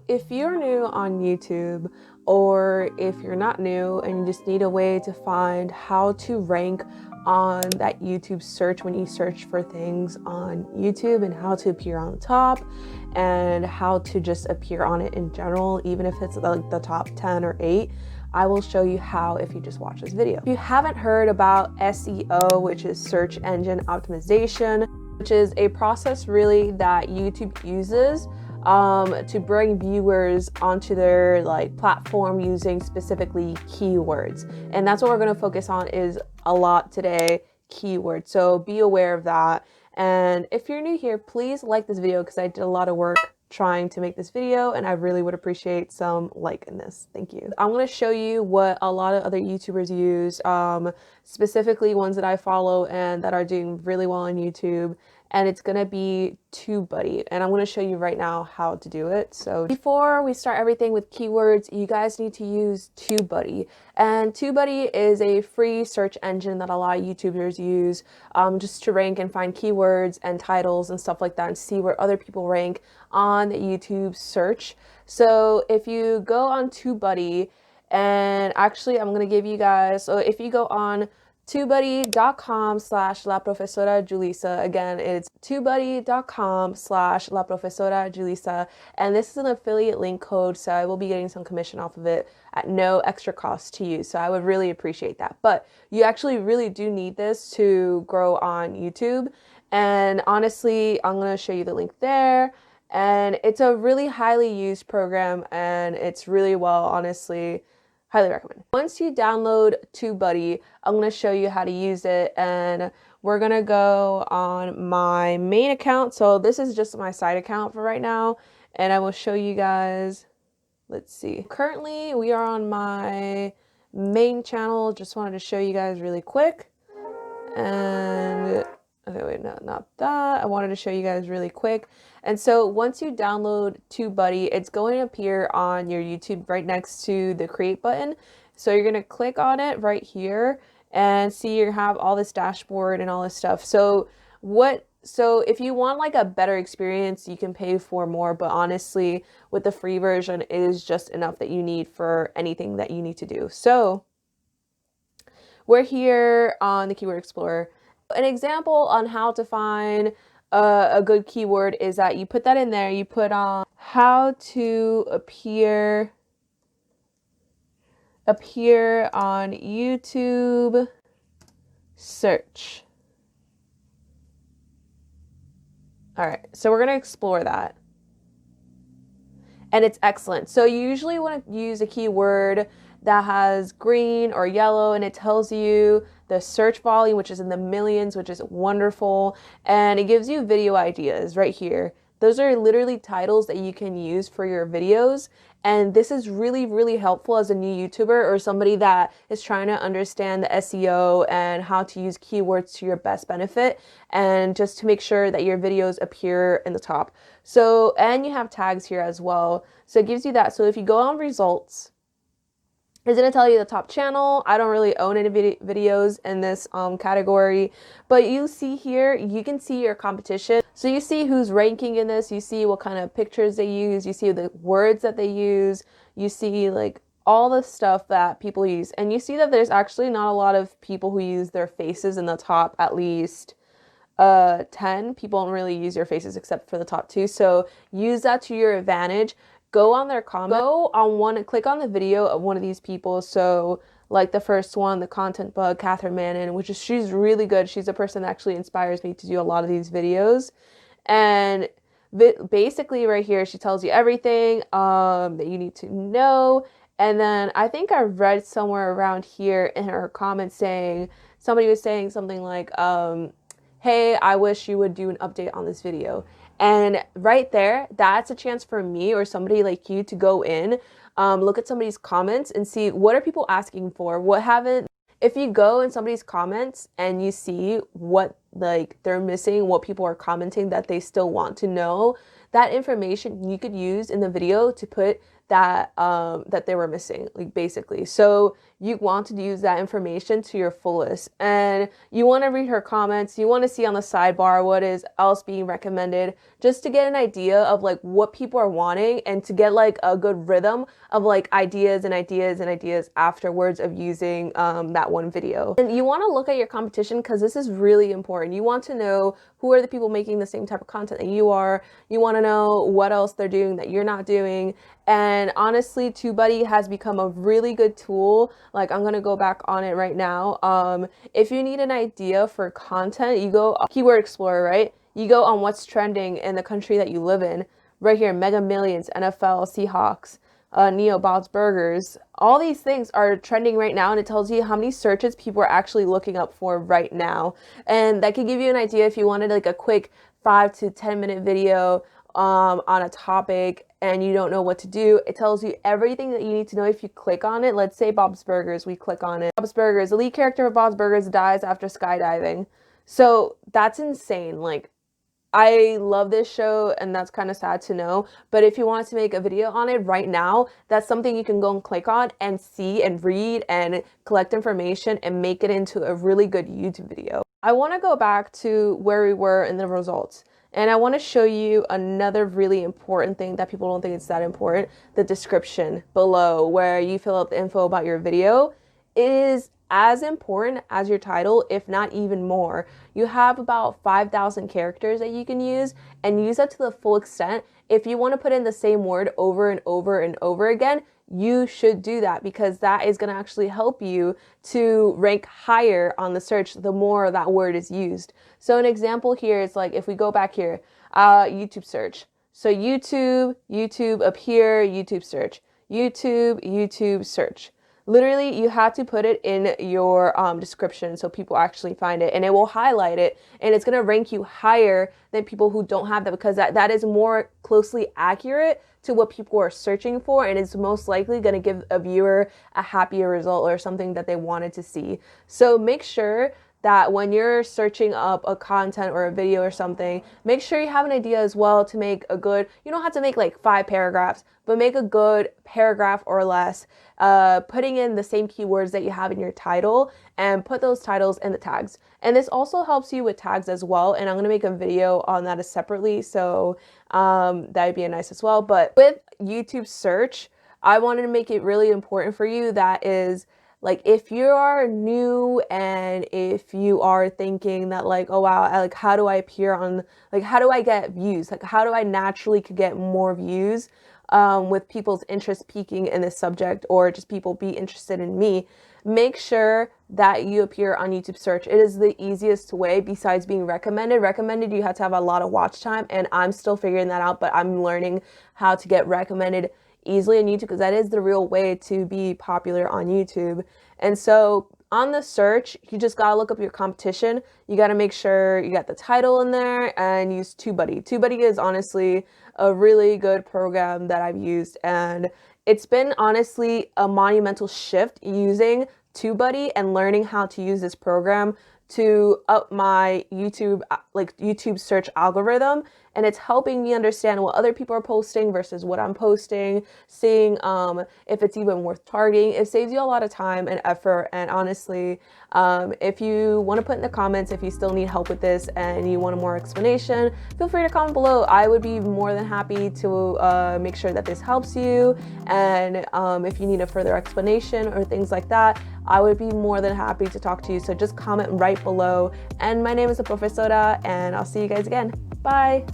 if you're new on YouTube, or if you're not new and you just need a way to find how to rank on that YouTube search when you search for things on YouTube, and how to appear on the top, and how to just appear on it in general, even if it's like the top 10 or 8, I will show you how if you just watch this video. If you haven't heard about SEO, which is search engine optimization, which is a process really that YouTube uses to bring viewers onto their platform using specifically keywords. And that's what we're going to focus on is a lot today, keywords. So be aware of that. And if you're new here, please like this video because I did a lot of work trying to make this video, and I really would appreciate some like in this. Thank you. I'm going to show you what a lot of other YouTubers use, specifically ones that I follow and that are doing really well on YouTube. And it's gonna be TubeBuddy, and I'm gonna show you right now how to do it. So before we start everything with keywords, you guys need to use TubeBuddy. And TubeBuddy is a free search engine that a lot of YouTubers use just to rank and find keywords and titles and stuff like that, and see where other people rank on YouTube search. So if you go on TubeBuddy, and actually I'm gonna give you guys, so if you go on TubeBuddy.com/La Profesora Julissa. Again, it's TubeBuddy.com/La Profesora Julissa. And this is an affiliate link code, so I will be getting some commission off of it at no extra cost to you. So I would really appreciate that. But you actually really do need this to grow on YouTube. And honestly, I'm going to show you the link there. And it's a really highly used program, and it's really well, honestly. Highly recommend. Once you download TubeBuddy, I'm going to show you how to use it, and we're going to go on my main account. So this is just my side account for right now, and I will show you guys. Let's see. Currently, we are on my main channel. Just wanted to show you guys really quick. And okay, wait, no, not that. I wanted to show you guys really quick. And so once you download TubeBuddy, it's going to appear on your YouTube right next to the create button. So you're going to click on it right here and see you have all this dashboard and all this stuff. So if you want like a better experience, you can pay for more, but honestly, with the free version, it is just enough that you need for anything that you need to do. So we're here on the Keyword Explorer. An example on how to find a good keyword is that you put that in there, you put on how to appear on YouTube search. All right, so we're going to explore that. And it's excellent. So you usually want to use a keyword that has green or yellow, and it tells you the search volume, which is in the millions, which is wonderful. And it gives you video ideas right here. Those are literally titles that you can use for your videos. And this is really, really helpful as a new YouTuber or somebody that is trying to understand the SEO and how to use keywords to your best benefit, and just to make sure that your videos appear in the top. So, and you have tags here as well. So it gives you that. So if you go on results, it's going to tell you the top channel. I don't really own any videos in this category, but you see here, you can see your competition. So you see who's ranking in this, you see what kind of pictures they use, you see the words that they use, you see like all the stuff that people use. And you see that there's actually not a lot of people who use their faces in the top, at least 10. People don't really use your faces except for the top 2. So use that to your advantage. Go on their comment, go on one and click on the video of one of these people. So like the first one, the content bug, Catherine Mannon, she's really good. She's a person that actually inspires me to do a lot of these videos. And basically right here, she tells you everything that you need to know. And then I think I read somewhere around here in her comments saying, somebody was saying something like, hey, I wish you would do an update on this video. And right there, that's a chance for me or somebody like you to go in, look at somebody's comments and see what are people asking for, what haven't. If you go in somebody's comments and you see what they're missing, what people are commenting that they still want to know, that information you could use in the video to put that that they were missing, like basically. So you want to use that information to your fullest, and you want to read her comments. You want to see on the sidebar what is else being recommended, just to get an idea of like what people are wanting, and to get like a good rhythm of like ideas and ideas and ideas afterwards of using that one video. And you want to look at your competition, because this is really important. You want to know who are the people making the same type of content that you are. You want to know what else they're doing that you're not doing. And honestly, TubeBuddy has become a really good tool. Like, I'm gonna go back on it right now. If you need an idea for content, you go Keyword Explorer, right? You go on what's trending in the country that you live in. Right here, Mega Millions, NFL, Seahawks, Neo, Bob's Burgers. All these things are trending right now, and it tells you how many searches people are actually looking up for right now. And that could give you an idea if you wanted like a quick 5 to 10 minute video on a topic and you don't know what to do. It tells you everything that you need to know if you click on it. Let's say Bob's Burgers, we click on it. Bob's Burgers, the lead character of Bob's Burgers dies after skydiving. So that's insane. Like, I love this show, and that's kind of sad to know. But if you want to make a video on it right now, that's something you can go and click on and see and read and collect information and make it into a really good YouTube video. I want to go back to where we were in the results. And I want to show you another really important thing that people don't think it's that important. The description below, where you fill out the info about your video, is as important as your title, if not even more. You have about 5,000 characters that you can use, and use that to the full extent. If you want to put in the same word over and over and over again, you should do that, because that is going to actually help you to rank higher on the search the more that word is used. So an example here is like, if we go back here, YouTube search. So YouTube up here, YouTube search, YouTube search. Literally, you have to put it in your description so people actually find it, and it will highlight it, and it's going to rank you higher than people who don't have that, because that is more closely accurate to what people are searching for, and it's most likely going to give a viewer a happier result or something that they wanted to see. So make sure that when you're searching up a content or a video or something, make sure you have an idea as well to make a good, you don't have to make like 5 paragraphs, but make a good paragraph or less, putting in the same keywords that you have in your title, and put those titles in the tags. And this also helps you with tags as well, and I'm going to make a video on that separately, so that would be nice as well. But with YouTube search, I wanted to make it really important for you. That is, like, if you are new and if you are thinking that like, oh wow, like how do I appear on, like how do I get views? Like how do I naturally could get more views with people's interest peaking in this subject, or just people be interested in me? Make sure that you appear on YouTube search. It is the easiest way besides being recommended. Recommended, you have to have a lot of watch time, and I'm still figuring that out, but I'm learning how to get recommended easily on YouTube, because that is the real way to be popular on YouTube. And so on the search, you just gotta look up your competition. You gotta make sure you got the title in there, and use TubeBuddy. TubeBuddy is honestly a really good program that I've used, and it's been honestly a monumental shift using TubeBuddy and learning how to use this program to up my YouTube search algorithm, and it's helping me understand what other people are posting versus what I'm posting, seeing if it's even worth targeting. It saves you a lot of time and effort, and honestly, if you want to put in the comments if you still need help with this and you want a more explanation, feel free to comment below. I would be more than happy to make sure that this helps you, and if you need a further explanation or things like that, I would be more than happy to talk to you. So just comment right below. And my name is the Profesora, and I'll see you guys again. Bye.